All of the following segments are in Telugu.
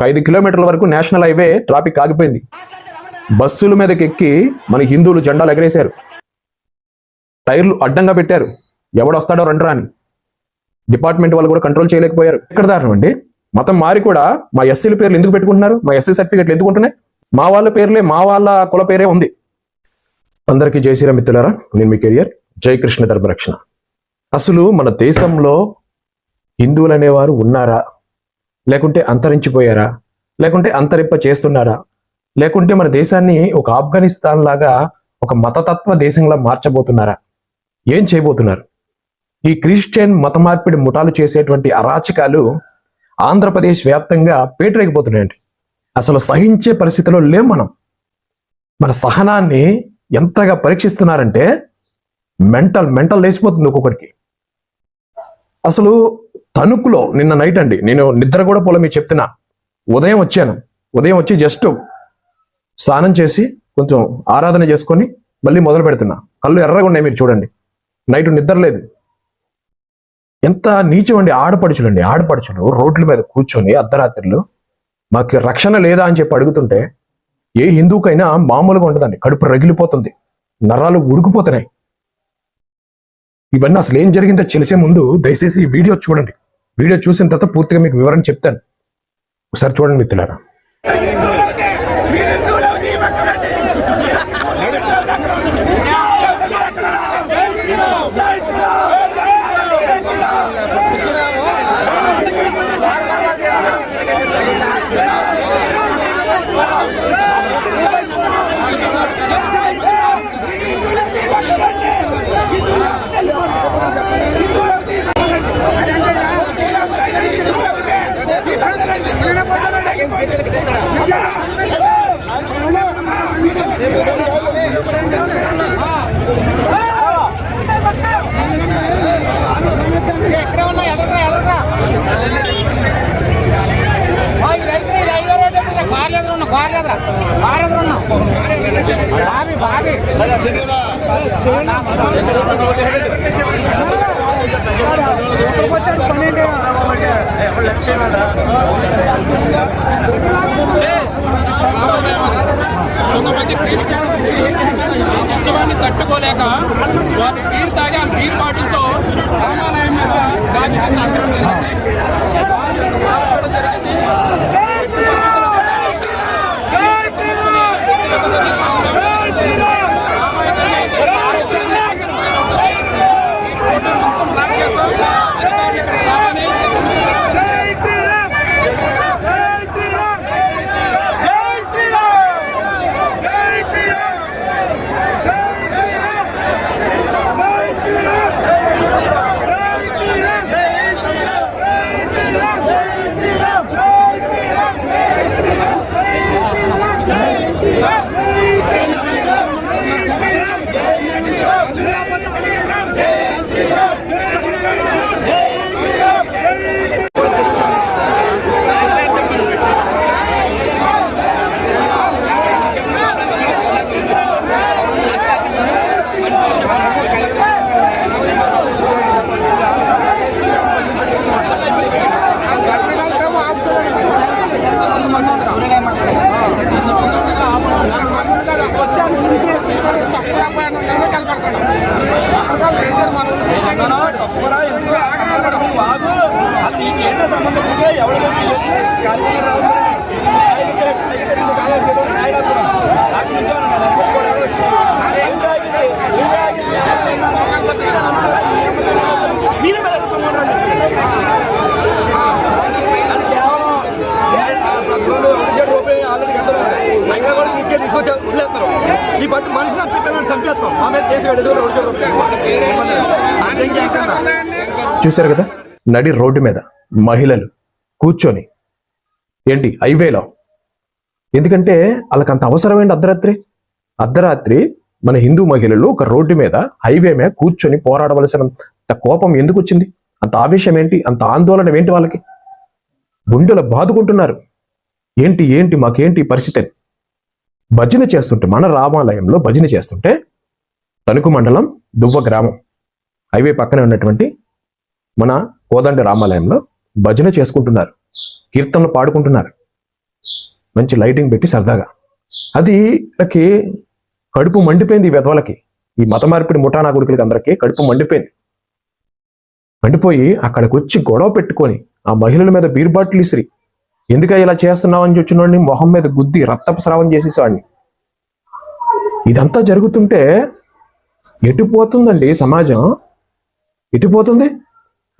5 కిలోమీటర్ల వరకు నేషనల్ హైవే ట్రాఫిక్ ఆగిపోయింది. బస్సుల మీదకి ఎక్కి మన హిందువులు జెండాలు ఎగరేశారు, టైర్లు అడ్డంగా పెట్టారు, ఎవడొస్తాడో రండ్రా అని. డిపార్ట్మెంట్ వాళ్ళు కూడా కంట్రోల్ చేయలేకపోయారు. ఎక్కడ దారుణం అండి. మతం మారి కూడా మా ఎస్సీల పేర్లు ఎందుకు పెట్టుకుంటున్నారు? మా ఎస్సీ సర్టిఫికెట్లు ఎందుకు ఉంటున్నాయి? మా వాళ్ళ పేర్లే, మా వాళ్ళ కుల పేరే ఉంది. అందరికీ జై శ్రీరామ్ మిత్రులారా, నేను మీ కెరియర్ జై కృష్ణ ధర్మరక్షణ. అసలు మన దేశంలో హిందువులు అనేవారు ఉన్నారా, లేకుంటే అంతరించిపోయారా, లేకుంటే అంతరింప చేస్తున్నారా, లేకుంటే మన దేశాన్ని ఒక ఆఫ్ఘనిస్తాన్ లాగా ఒక మతతత్వ దేశంలా మార్చబోతున్నారా? ఏం చేయబోతున్నారు? ఈ క్రిస్టియన్ మత మార్పిడి ముఠాలు చేసేటువంటి అరాచకాలు ఆంధ్రప్రదేశ్ వ్యాప్తంగా పేటరేగిపోతున్నాయండి. అసలు సహించే పరిస్థితిలో లేం మనం. మన సహనాన్ని ఎంతగా పరీక్షిస్తున్నారంటే మెంటల్ లేచిపోతుంది ఒక్కొక్కరికి. అసలు తణుకులో నిన్న నైట్ అండి, నేను నిద్ర కూడా పోలే మీకు చెప్తున్నా. ఉదయం వచ్చి జస్ట్ స్నానం చేసి కొంచెం ఆరాధన చేసుకొని మళ్ళీ మొదలు పెడుతున్నా. కళ్ళు ఎర్రగా ఉన్నాయి, మీరు చూడండి. నైట్ నిద్ర లేదు. ఎంత నీచం అండి. ఆడపడుచులు రోడ్ల మీద కూర్చొని అర్ధరాత్రులు మాకు రక్షణ లేదా అని చెప్పి అడుగుతుంటే ఏ హిందువుకైనా మామూలుగా ఉండదండి. కడుపు రగిలిపోతుంది, నరాలు ఉడికిపోతున్నాయి. ఇవన్నీ అసలు ఏం జరిగిందో తెలిసే ముందు దయచేసి ఈ వీడియో చూడండి. వీడియో చూసిన తర్వాత పూర్తిగా మీకు వివరణ చెప్తాను. ఒకసారి చూడండి మిత్రులారా. కొంతమంది క్రిస్టియన్ ఉత్సవాన్ని తట్టుకోలేక వాళ్ళు బీర్ తాగి ఆ బీర్ బాటిల్తో రామాలయం మీద గాజు శాస్త్రం జరిగింది. చూశారు కదా, నడి రోడ్డు మీద మహిళలు కూర్చొని ఏంటి హైవేలో. ఎందుకంటే వాళ్ళకి అంత అవసరమైంది. అర్ధరాత్రి మన హిందూ మహిళలు ఒక రోడ్డు మీద హైవే మీద కూర్చొని పోరాడవలసినంత కోపం ఎందుకు వచ్చింది? అంత ఆవేశం ఏంటి? అంత ఆందోళన ఏంటి? వాళ్ళకి గుండెలు బాదుకుంటున్నారు. ఏంటి మాకేంటి పరిస్థితి? భజన చేస్తుంటే, మన రామాలయంలో భజన చేస్తుంటే, తణుకు మండలం దువ్వ గ్రామం హైవే పక్కనే ఉన్నటువంటి మన కోదండ రామాలయంలో భజన చేసుకుంటున్నారు, కీర్తనలు పాడుకుంటున్నారు. మంచి లైటింగ్ పెట్టి సరదాగా. అది వీళ్ళకి కడుపు మండిపోయింది. ఈ వెధవలకి, ఈ మత మార్పిడి ముఠానా కొడుకులకి అందరికీ కడుపు మండిపోయింది. మండిపోయి అక్కడికి వచ్చి గొడవ పెట్టుకొని ఆ మహిళల మీద బీర్ బాటిల్ ఇసిరి, ఎందుక ఇలా చేస్తున్నావు అని వచ్చినోడిని మొహం మీద గుద్ది రక్తపు స్రావం చేసేసాడిని. ఇదంతా జరుగుతుంటే ఎటు పోతుందండి సమాజం? ఎటు పోతుంది?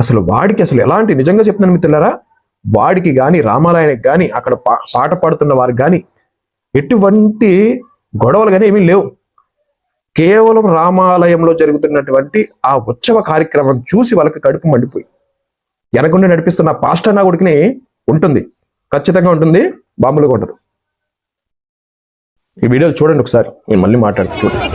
అసలు వాడికి అసలు ఎలాంటి, నిజంగా చెప్తున్నాను మిత్రులారా, వాడికి కానీ రామాలయానికి కానీ అక్కడ పాట పాడుతున్న వారికి కానీ ఎటువంటి గొడవలు కానీ ఏమీ లేవు. కేవలం రామాలయంలో జరుగుతున్నటువంటి ఆ ఉత్సవ కార్యక్రమం చూసి వాళ్ళకి కడుపు మండిపోయి వెనకుండా నడిపిస్తున్న పాస్టర్ నా కొడుకుని ఉంటుంది, ఖచ్చితంగా ఉంటుంది, బాంబులుగా ఉండదు. ఈ వీడియోలు చూడండి ఒకసారి, నేను మళ్ళీ మాట్లాడుతూ చూడండి.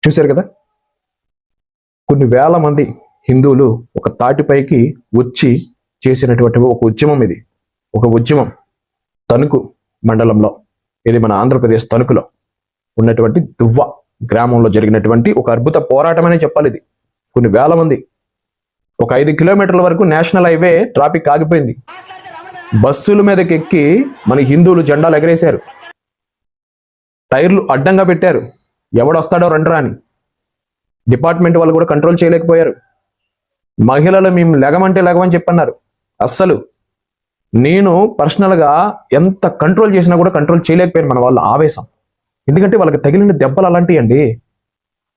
చూశారు కదా, కొన్ని వేల మంది హిందువులు ఒక తాటిపైకి వచ్చి చేసినటువంటి ఒక ఉద్యమం ఇది. ఒక ఉద్యమం తణుకు మండలంలో, ఇది మన ఆంధ్రప్రదేశ్ తణుకులో ఉన్నటువంటి దువ్వ గ్రామంలో జరిగినటువంటి ఒక అద్భుత పోరాటం అనే చెప్పాలి ఇది. కొన్ని వేల మంది, ఒక 5 కిలోమీటర్ల వరకు నేషనల్ హైవే ట్రాఫిక్ ఆగిపోయింది. బస్సుల మీదకి ఎక్కి మన హిందువులు జెండాలు ఎగరేశారు, టైర్లు అడ్డంగా పెట్టారు, ఎవడొస్తాడో రండ్రా అని. డిపార్ట్మెంట్ వాళ్ళు కూడా కంట్రోల్ చేయలేకపోయారు. మహిళలు మేము లెగమంటే లెగమని చెప్పన్నారు. అస్సలు నేను పర్సనల్గా ఎంత కంట్రోల్ చేసినా కూడా కంట్రోల్ చేయలేకపోయారు మన వాళ్ళ ఆవేశం. ఎందుకంటే వాళ్ళకి తగిలిన దెబ్బలు అలాంటివి అండి.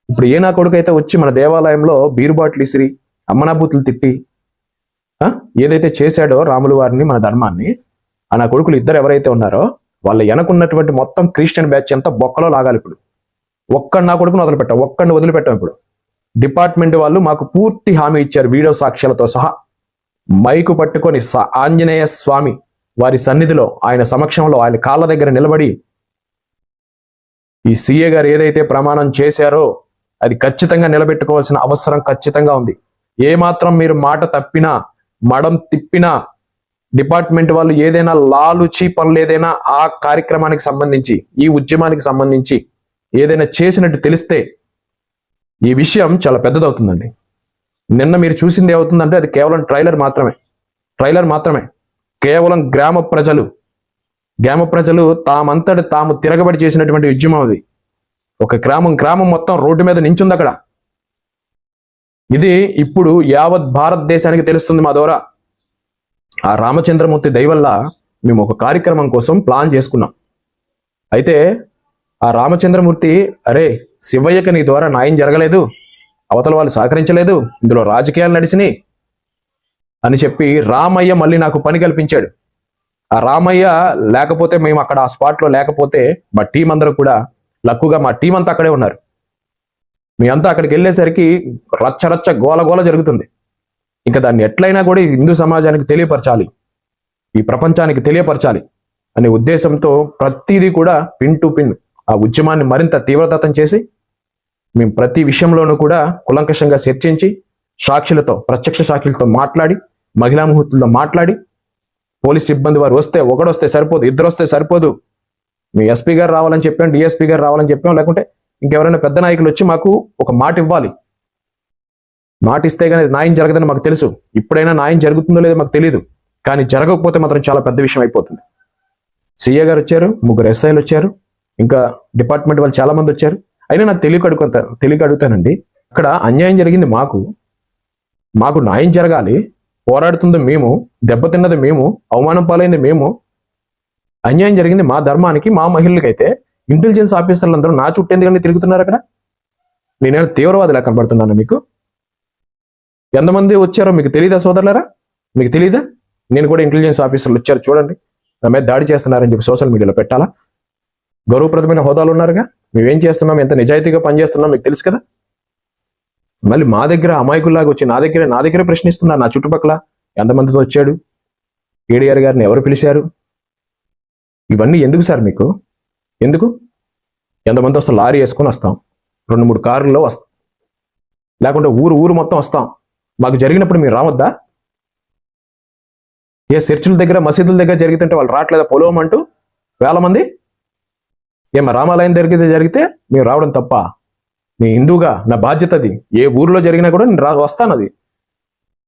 ఇప్పుడు ఏ నా కొడుకు అయితే వచ్చి మన దేవాలయంలో బీరు బాటిల్ ఇసిరి అమ్మనాబూతులు తిట్టి ఏదైతే చేశాడో రాములు వారిని, మన ధర్మాన్ని, ఆ నా కొడుకులు ఇద్దరు ఎవరైతే ఉన్నారో వాళ్ళ వెనకున్నటువంటి మొత్తం క్రిస్టియన్ బ్యాచ్ అంతా బొక్కలో లాగాలి. ఇప్పుడు ఒక్కడు నా కొడుకును వదిలిపెట్టాం, ఒక్కడిని వదిలిపెట్టాం. ఇప్పుడు డిపార్ట్మెంట్ వాళ్ళు మాకు పూర్తి హామీ ఇచ్చారు, వీడియో సాక్ష్యాలతో సహా. మైకు పట్టుకొని ఆంజనేయ స్వామి వారి సన్నిధిలో, ఆయన సమక్షంలో, ఆయన కాళ్ళ దగ్గర నిలబడి ఈ సీఏ గారు ఏదైతే ప్రమాణం చేశారో అది ఖచ్చితంగా నిలబెట్టుకోవాల్సిన అవసరం ఖచ్చితంగా ఉంది. ఏమాత్రం మీరు మాట తప్పినా, మడం తిప్పినా, డిపార్ట్మెంట్ వాళ్ళు ఏదైనా లాలుచి పనులు ఏదైనా ఆ కార్యక్రమానికి సంబంధించి, ఈ ఉద్యమానికి సంబంధించి ఏదైనా చేసినట్టు తెలిస్తే ఈ విషయం చాలా పెద్దదవుతుందండి. నిన్న మీరు చూసింది ఏమవుతుందంటే అది కేవలం ట్రైలర్ మాత్రమే. కేవలం గ్రామ ప్రజలు తామంతటి తాము తిరగబడి చేసినటువంటి ఉద్యమం అది. ఒక గ్రామం మొత్తం రోడ్డు మీద నించుంది అక్కడ. ఇది ఇప్పుడు యావత్ భారతదేశానికి తెలుస్తుంది మా ద్వారా. ఆ రామచంద్రమూర్తి దయ వల్ల మేము ఒక కార్యక్రమం కోసం ప్లాన్ చేసుకున్నాం. అయితే ఆ రామచంద్రమూర్తి, అరే శివయ్యకి నీ ద్వారా న్యాయం జరగలేదు, అవతల వాళ్ళు సహకరించలేదు, ఇందులో రాజకీయాలు నడిచినాయి అని చెప్పి రామయ్య మళ్ళీ నాకు పని కల్పించాడు. ఆ రామయ్య లేకపోతే, మేము అక్కడ ఆ స్పాట్లో లేకపోతే మా టీం అందరూ కూడా, లక్కుగా మా టీం అంతా అక్కడే ఉన్నారు. మీ అంతా అక్కడికి వెళ్ళేసరికి రచ్చ గోల జరుగుతుంది. ఇంకా దాన్ని ఎట్లయినా కూడా ఈ హిందూ సమాజానికి తెలియపరచాలి, ఈ ప్రపంచానికి తెలియపరచాలి అనే ఉద్దేశంతో ప్రతిదీ కూడా పిన్ టు పిన్ ఆ ఉద్యమాన్ని మరింత తీవ్రతరం చేసి మేము ప్రతి విషయంలోనూ కూడా కులంకషంగా చర్చించి ప్రత్యక్ష సాక్షులతో మాట్లాడి, మహిళా ముహూర్తులతో మాట్లాడి, పోలీస్ సిబ్బంది వారు వస్తే ఒకడొస్తే సరిపోదు, ఇద్దరు వస్తే సరిపోదు, మీ ఎస్పీ గారు రావాలని చెప్పాం, డిఎస్పీ గారు రావాలని చెప్పాం, లేకుంటే ఇంకెవరైనా పెద్ద నాయకులు వచ్చి మాకు ఒక మాట ఇవ్వాలి. మాట ఇస్తే కానీ న్యాయం జరగదని మాకు తెలుసు. ఇప్పుడైనా న్యాయం జరుగుతుందో లేదో మాకు తెలియదు, కానీ జరగకపోతే మాత్రం చాలా పెద్ద విషయం అయిపోతుంది. సీఏ గారు వచ్చారు, 3 ఎస్ఐలు వచ్చారు, ఇంకా డిపార్ట్మెంట్ వాళ్ళు చాలా మంది వచ్చారు. అయినా నాకు తెలియక అడుగుతానండి, అక్కడ అన్యాయం జరిగింది మాకు న్యాయం జరగాలి. పోరాడుతుంది మేము, దెబ్బతిన్నది మేము, అవమానం పాలైంది మేము. అన్యాయం జరిగింది మా ధర్మానికి, మా మహిళలకైతే ఇంటెలిజెన్స్ ఆఫీసర్లు అందరూ నా చుట్టూ ఎందుకని తిరుగుతున్నారు అక్కడ? నేనేమైనా తీవ్రవాదిలా కనబడుతున్నాను మీకు? ఎంతమంది వచ్చారో మీకు తెలియదా సోదరులారా? మీకు తెలియదా? నేను కూడా ఇంటెలిజెన్స్ ఆఫీసర్లు వచ్చారు చూడండి, నా మీద దాడి చేస్తున్నారని చెప్పి సోషల్ మీడియాలో పెట్టాలా? గౌరవప్రదమైన హోదాలు ఉన్నారుగా. మేమేం చేస్తున్నాం, ఎంత నిజాయితీగా పనిచేస్తున్నాం మీకు తెలుసు కదా. మళ్ళీ మా దగ్గర అమాయకుల్లాగా వచ్చి నా దగ్గర ప్రశ్నిస్తున్నారు. నా చుట్టుపక్కల ఎంతమందితో వచ్చాడు, ఏడీఆర్ గారిని ఎవరు పిలిచారు, ఇవన్నీ ఎందుకు సార్ మీకు? ఎందుకు? ఎంతమంది వస్తాం? లారీ వేసుకొని వస్తాం, 2-3 కార్లలో వస్తాం, లేకుంటే ఊరు మొత్తం వస్తాం. మాకు జరిగినప్పుడు మీరు రావద్దా? ఏ చర్చిల దగ్గర మసీదుల దగ్గర జరిగితే వాళ్ళు రావట్లేదా పొలం అంటూ వేల మంది? ఏమో రామాలయం జరిగితే మీరు రావడం తప్ప? నీ హిందూగా నా బాధ్యత అది. ఏ ఊర్లో జరిగినా కూడా నేను వస్తాను. అది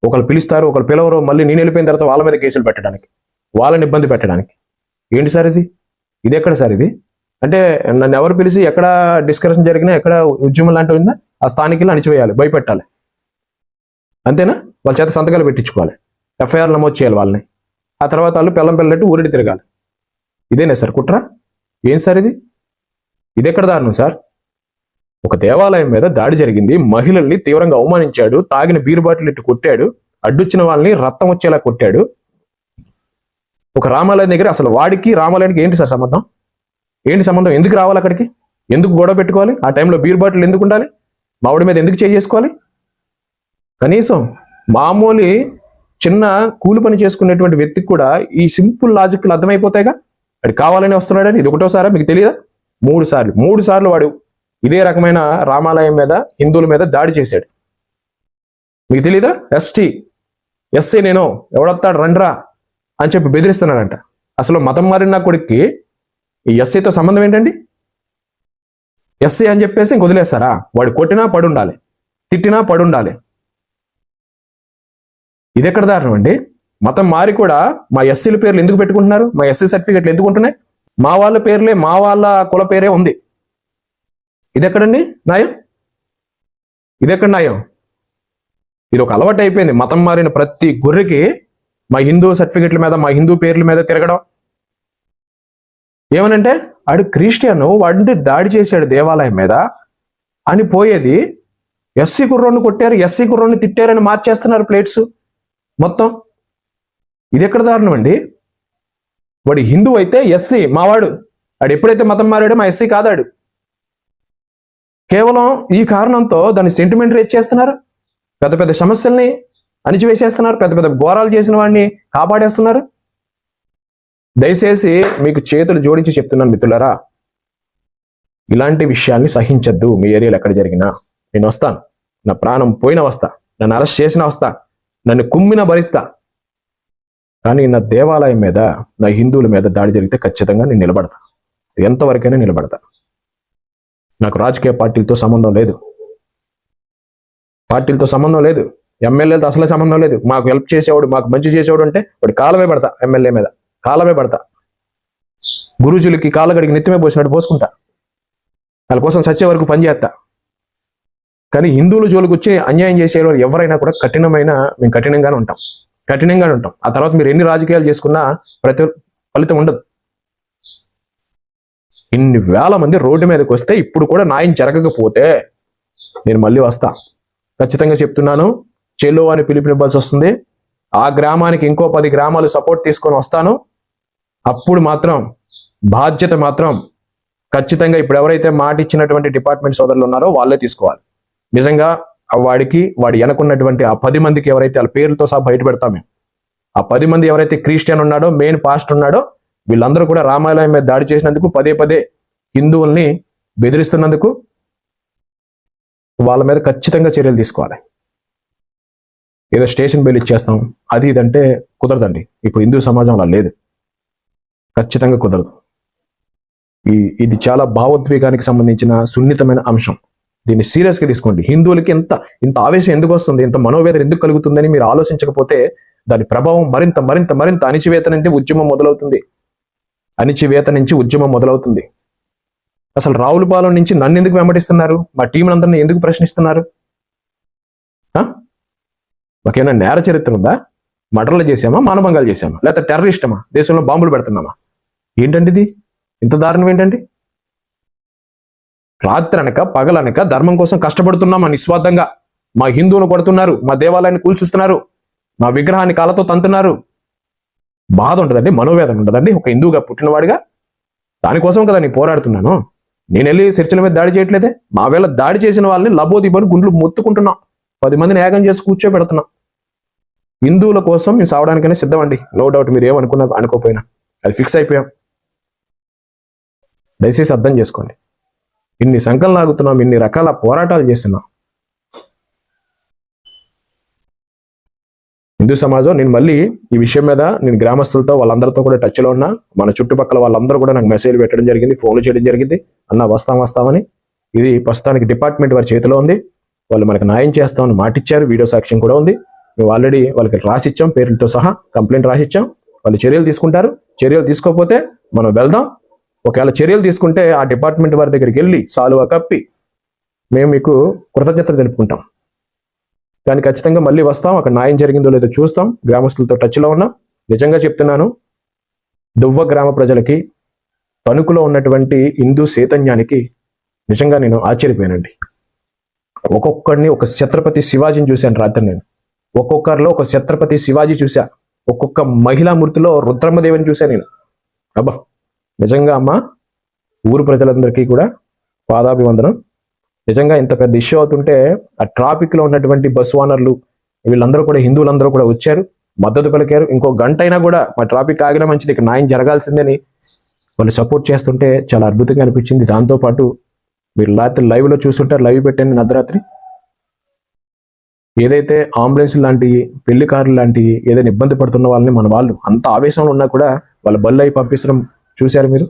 ఒకళ్ళు పిలుస్తారు, ఒకళ్ళు పిలవరు, మళ్ళీ నేను వెళ్ళిపోయిన తర్వాత వాళ్ళ మీద కేసులు పెట్టడానికి, వాళ్ళని ఇబ్బంది పెట్టడానికి. ఏంటి సార్ ఇది? ఇది ఎక్కడ సార్ ఇది? అంటే నన్ను ఎవరు పిలిచి ఎక్కడ డిస్కషన్ జరిగినా, ఎక్కడ ఉద్యమం లాంటివి ఉందా, ఆ స్థానికులు అణిచివేయాలి, భయపెట్టాలి, అంతేనా? వాళ్ళ చేత సంతకాలు పెట్టించుకోవాలి, ఎఫ్ఐఆర్ నమోదు చేయాలి వాళ్ళని. ఆ తర్వాత వాళ్ళు పిల్లట్టు ఊరిడి తిరగాలి. ఇదేనా సార్ కుట్ర? ఏం సార్ ఇది? ఇది ఎక్కడ దారుణం సార్? ఒక దేవాలయం మీద దాడి జరిగింది, మహిళల్ని తీవ్రంగా అవమానించాడు, తాగిన బీరు బాటిల్ ఇట్టు కొట్టాడు, అడ్డొచ్చిన వాళ్ళని రక్తం వచ్చేలా కొట్టాడు. ఒక రామాలయం దగ్గర అసలు వాడికి రామాలయానికి ఏంటి సార్ సంబంధం? ఏంటి సంబంధం? ఎందుకు రావాలి అక్కడికి? ఎందుకు గొడవ పెట్టుకోవాలి? ఆ టైంలో బీర్ బాటిల్ ఎందుకు ఉండాలి? మావిడి మీద ఎందుకు చేసుకోవాలి? కనీసం మామూలు చిన్న కూలి పని చేసుకునేటువంటి వ్యక్తికి కూడా ఈ సింపుల్ లాజిక్లు అర్థమైపోతాయిగా. అది కావాలని వస్తున్నాడని. ఇది ఒకటోసారా? మీకు తెలియదా? 3 సార్లు వాడు ఇదే రకమైన రామాలయం మీద, హిందువుల మీద దాడి చేశాడు. మీకు తెలీదా? ఎస్సీ నేను ఎవడొస్తాడు రండ్రా అని చెప్పి బెదిరిస్తున్నాడంట. అసలు మతం మారిన నా కొడుక్కి ఈ ఎస్సీతో సంబంధం ఏంటండి? ఎస్సీ అని చెప్పేసి ఇంక వదిలేస్తారా? వాడు కొట్టినా పడుండాలి, తిట్టినా పడుండాలి. ఇది ఎక్కడ దారుణం అండి? మతం మారి కూడా మా ఎస్సీల పేర్లు ఎందుకు పెట్టుకుంటున్నారు? మా ఎస్సీ సర్టిఫికెట్లు ఎందుకు ఉంటున్నాయి? మా వాళ్ళ పేర్లే, మా వాళ్ళ కుల పేరే ఉంది. ఇది ఎక్కడండి న్యాయం? ఇది ఎక్కడ న్యాయం? ఇది ఒక అలవాటు అయిపోయింది. మతం మారిన ప్రతి గొర్రెకి మా హిందూ సర్టిఫికెట్ల మీద, మా హిందూ పేర్ల మీద తిరగడం. ఏమనంటే ఆడు క్రిస్టియన్, వాడిని దాడి చేశాడు దేవాలయం మీద అని పోయేది, ఎస్సీ కుర్రోడ్ని కొట్టారు, ఎస్సీ కుర్రోడ్ని తిట్టారని మార్చేస్తున్నారు ప్లేట్స్ మొత్తం. ఇది ఎక్కడ దారుణం అండి? వాడు హిందూ అయితే ఎస్సీ మావాడు, వాడు ఎప్పుడైతే మతం మారాడో మా ఎస్సీ కాదాడు. కేవలం ఈ కారణంతో దాన్ని సెంటిమెంట్ రేట్ చేస్తున్నారు, పెద్ద పెద్ద సమస్యల్ని అణిచివేసేస్తున్నారు, పెద్ద పెద్ద ఘోరాలు చేసిన వాడిని కాపాడేస్తున్నారు. దయచేసి మీకు చేతులు జోడించి చెప్తున్నాను మిత్రులారా, ఇలాంటి విషయాల్ని సహించద్దు. మీ ఏరియాలో ఎక్కడ జరిగినా నేను వస్తాను, నా ప్రాణం పోయినా వస్తా, నన్ను అరెస్ట్ చేసినా వస్తా, నన్ను కుమ్మినా భరిస్తా. కానీ నా దేవాలయం మీద, నా హిందువుల మీద దాడి జరిగితే ఖచ్చితంగా నేను నిలబడతా, ఎంతవరకైనా నిలబడతా. నాకు రాజకీయ పార్టీలతో సంబంధం లేదు, ఎమ్మెల్యేలతో అసలే సంబంధం లేదు. మాకు హెల్ప్ చేసేవాడు, మాకు మంచి చేసేవాడు అంటే వాడి కాలమే పడతా, ఎమ్మెల్యే మీద కాలమే పడతా. గురూజులకి కాళ్ళ గడికి నిత్యమే పోసినట్టు పోసుకుంటా, వాళ్ళ కోసం సచ్చే వరకు పనిచేస్తా. కానీ హిందువుల జోలికి వచ్చి అన్యాయం చేసేవారు ఎవరైనా కూడా మేము కఠినంగానే ఉంటాం. ఆ తర్వాత మీరు ఎన్ని రాజకీయాలు చేసుకున్నా ఫలితం ఉండదు. ఇన్ని వేల మంది రోడ్డు మీదకి వస్తే ఇప్పుడు కూడా న్యాయం జరగకపోతే నేను మళ్ళీ వస్తా. ఖచ్చితంగా చెప్తున్నాను, చెలో అని పిలుపునివ్వాల్సి వస్తుంది. ఆ గ్రామానికి ఇంకో 10 గ్రామాలు సపోర్ట్ తీసుకొని వస్తాను. అప్పుడు మాత్రం బాధ్యత మాత్రం ఖచ్చితంగా ఇప్పుడు ఎవరైతే మాట ఇచ్చినటువంటి డిపార్ట్మెంట్ సోదరులు ఉన్నారో వాళ్ళే తీసుకోవాలి. నిజంగా వాడి వెనకున్నటువంటి ఆ 10 మందికి ఎవరైతే వాళ్ళ పేర్లతో సహా బయట పెడతాం మేము. ఆ 10 మంది ఎవరైతే క్రిస్టియన్ ఉన్నాడో, మెయిన్ పాస్టర్ ఉన్నాడో, వీళ్ళందరూ కూడా రామాలయం మీద దాడి చేసినందుకు, పదే హిందువుల్ని బెదిరిస్తున్నందుకు వాళ్ళ మీద ఖచ్చితంగా చర్యలు తీసుకోవాలి. ఏదో స్టేషన్ బెయిల్ ఇచ్చేస్తాం అది ఇదంటే కుదరదండి. ఇప్పుడు హిందూ సమాజం అలా లేదు, ఖచ్చితంగా కుదరదు. ఇది చాలా భావోద్వేగానికి సంబంధించిన సున్నితమైన అంశం. దీన్ని సీరియస్గా తీసుకోండి. హిందువులకి ఇంత ఇంత ఆవేశం ఎందుకు వస్తుంది, ఇంత మనోవేదన ఎందుకు కలుగుతుందని మీరు ఆలోచించకపోతే దాని ప్రభావం మరింత మరింత మరింత అణిచివేత నుంచి ఉద్యమం మొదలవుతుంది. అణిచివేత నుంచి ఉద్యమం మొదలవుతుంది. అసలు రావులపాలెం నుంచి నన్ను ఎందుకు వెంబడిస్తున్నారు, మా టీం అందరినీ ఎందుకు ప్రశ్నిస్తున్నారు? మాకేమైనా నేర చరిత్ర ఉందా? మర్డర్లు చేసామా, మానభంగాలు చేసామా, లేకపోతే టెర్రరిస్టమా, దేశంలో బాంబులు పెడుతున్నామా? ఏంటండి ఇది? ఇంత దారుణం ఏంటండి? రాత్రనక పగలనక ధర్మం కోసం కష్టపడుతున్నామా నిస్వార్థంగా. మా హిందువును కొడుతున్నారు, మా దేవాలయాన్ని కూల్చుస్తున్నారు, మా విగ్రహాన్ని కాళ్ళతో తంతున్నారు. బాధ ఉంటుందండి, మనోవేదన ఉండదండి ఒక హిందువుగా పుట్టినవాడిగా? దానికోసం కదా నేను పోరాడుతున్నాను. నేను వెళ్ళి చర్చల మీద దాడి చేయట్లేదే. మా వేళ దాడి చేసిన వాళ్ళని లబోదిబని గుండ్లు మొత్తుకుంటున్నాం, 10 మందిని యాగం చేసి కూర్చోబెడుతున్నాం. హిందువుల కోసం మేము సావడానికైనా సిద్ధమండి, నో డౌట్. మీరు ఏమనుకున్నా అనుకోపోయినా అది ఫిక్స్ అయిపోయాం. దయచేసి అర్థం చేసుకోండి. ఇన్ని సంకలు లాగుతున్నాం, ఇన్ని రకాల పోరాటాలు చేస్తున్నాం. హిందూ సమాజం, నేను మళ్ళీ ఈ విషయం మీద నేను గ్రామస్తులతో వాళ్ళందరితో కూడా టచ్లో ఉన్నా. మన చుట్టుపక్కల వాళ్ళందరూ కూడా నాకు మెసేజ్ పెట్టడం జరిగింది, ఫోన్లు చేయడం జరిగింది. అన్న వస్తామని. ఇది ప్రస్తుతానికి డిపార్ట్మెంట్ వారి చేతిలో ఉంది. వాళ్ళు మనకు న్యాయం చేస్తామని మాటిచ్చారు. వీడియో సాక్ష్యం కూడా ఉంది. మేము ఆల్రెడీ వాళ్ళకి రాసిచ్చాం, పేర్లతో సహా కంప్లైంట్ రాసిచ్చాం. వాళ్ళు చర్యలు తీసుకుంటారు. చర్యలు తీసుకోకపోతే మనం వెళ్దాం. ఒకవేళ చర్యలు తీసుకుంటే ఆ డిపార్ట్మెంట్ వారి దగ్గరికి వెళ్ళి సాలువా కప్పి మేము మీకు కృతజ్ఞతలు తెలుపుకుంటాం. కానీ ఖచ్చితంగా మళ్ళీ వస్తాం, అక్కడ న్యాయం జరిగిందో లేదో చూస్తాం. గ్రామస్తులతో టచ్లో ఉన్నాం. నిజంగా చెప్తున్నాను, దువ్వ గ్రామ ప్రజలకి, తణుకులో ఉన్నటువంటి హిందూ చైతన్యానికి నిజంగా నేను ఆశ్చర్యపోయానండి. ఒక్కొక్కడిని ఒక ఛత్రపతి శివాజీని చూశాను రాత్రి. నేను ఒక్కొక్కరిలో ఒక ఛత్రపతి శివాజీ చూశా. ఒక్కొక్క మహిళా మూర్తిలో రుద్రమ్మదేవిని చూశాను నేను. అబ్బా, నిజంగా అమ్మ, ఊరు ప్రజలందరికీ కూడా పాదాభివందనం. నిజంగా ఇంత పెద్ద ఇష్యూ అవుతుంటే ఆ ట్రాఫిక్లో ఉన్నటువంటి బస్ ఓనర్లు వీళ్ళందరూ కూడా, హిందువులందరూ కూడా వచ్చారు, మద్దతు పలికారు. ఇంకో గంట అయినా కూడా మా ట్రాఫిక్ ఆగినా మంచిది, ఇక్కడ న్యాయం జరగాల్సిందని వాళ్ళు సపోర్ట్ చేస్తుంటే చాలా అద్భుతంగా అనిపించింది. దాంతోపాటు మీరు రాత్రి లైవ్లో చూస్తుంటారు, లైవ్ పెట్టండి అర్ధరాత్రి. ఏదైతే అంబులెన్స్ లాంటివి, పెళ్లి కార్లు లాంటివి ఏదైనా ఇబ్బంది పడుతున్న వాళ్ళని మన వాళ్ళు అంత ఆవేశంలో ఉన్నా కూడా వాళ్ళ బళ్ళు అయి పంపిస్తడం చూశారు మీరు.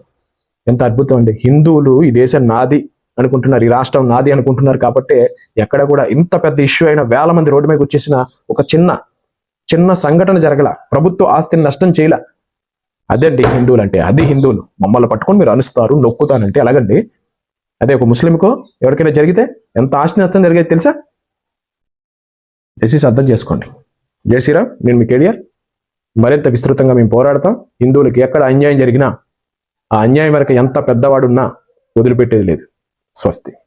ఎంత అద్భుతం అండి. హిందువులు ఈ దేశం నాది అనుకుంటున్నారు, ఈ రాష్ట్రం నాది అనుకుంటున్నారు. కాబట్టి ఎక్కడ కూడా ఇంత పెద్ద ఇష్యూ అయిన 1000 మంది రోడ్డు మీద వచ్చేసిన ఒక చిన్న సంఘటన జరగల, ప్రభుత్వ ఆస్తిని నష్టం చేయలే. అదేంటి హిందువులు అంటే, అది హిందువులు. మమ్మల్ని పట్టుకొని మీరు అనుస్తారు, నొక్కుతానంటే ఎలాగండి? అదే ఒక ముస్లింకో ఎవరికైనా జరిగితే ఎంత ఆస్తి నష్టం జరిగేది తెలుసా? దయచేసి అర్థం చేసుకోండి. జై శ్రీరామ్. నేను మీ కేడిఆర్. మరింత విస్తృతంగా మేము పోరాడతాం. హిందువులకి ఎక్కడ అన్యాయం జరిగినా, ఆ అన్యాయం వరకు ఎంత పెద్దవాడున్నా వదిలిపెట్టేది లేదు. స్వస్తి.